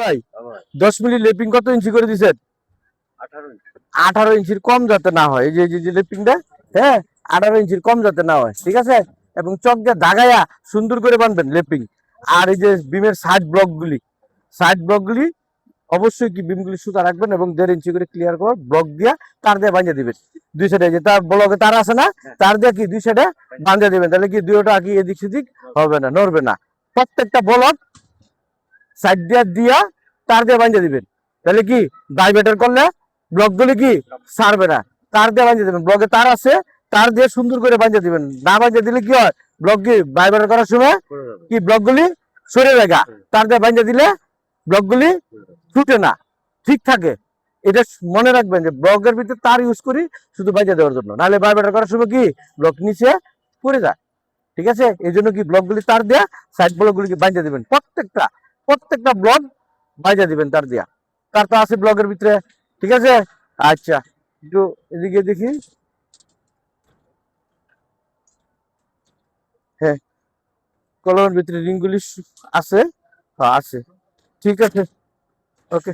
ভাই 10 মিলি লেপিং কত ইঞ্চি করে দিছেন? 18 ইঞ্চির কম যাতে না হয়, এই যে লেপিংটা, হ্যাঁ 18 ইঞ্চির কম যাতে না হয়, ঠিক আছে। এবং চক দিয়ে দাগাইয়া সুন্দর করে বানবেন লেপিং। আর এই যে বিমের সাইড ব্লকগুলি অবশ্যই কি বিমগুলি সুতা রাখবেন এবং 1.5 ইঞ্চি করে ক্লিয়ার করে ব্লক দিয়া তার দিয়ে বাঁধিয়ে দিবেন। দুই সাইডে যে তার ব্লকে তার আছে না, তার দিয়ে কি দুই সাইডে বাঁধিয়ে দিবেন, তাহলে কি দুইটা কি এদিক সেদিক হবে না, নড়বে না। প্রত্যেকটা ব্লক সাইড দিয়া তার দিয়ে বাঁধিয়ে দিবেন, তাহলে কি ভাইব্রেটর করলে ব্লকগুলি কি ছাড়বে না। তার দিয়ে বাঁধিয়ে দিবেন, ব্লকে তার আছে, তার দিয়ে সুন্দর করে বাঁধিয়ে দিবেন। না বাঁধিয়ে দিলে কি হয়, ব্লক কি ভাইব্রেটর করার সময় কি ব্লকগুলি সরে যায়। তার দিয়ে বাঁধিয়ে দিলে ব্লকগুলি ছুটে না, ঠিক থাকে। এটা মনে রাখবেন যে ব্লকের ভিতরে তার ইউজ করি শুধু বাঁধিয়ে দেওয়ার জন্য, নাহলে ভাইব্রেটর করার সময় কি ব্লক নিচে পড়ে যায়, ঠিক আছে। এই জন্য কি ব্লকগুলি তার দিয়ে সাইড ব্লকগুলিকে বাঁধিয়ে দিবেন, প্রত্যেকটা ব্লক বাঁধিয়ে দিবেন তার দিয়া। তার তো আছে ব্লকের ভিতরে, ঠিক আছে। আচ্ছা, একটু এদিকে দেখি, হ্যাঁ কলমের ভিতরে রিংগুলি আছে, হ্যাঁ আছে, ঠিক আছে, ওকে।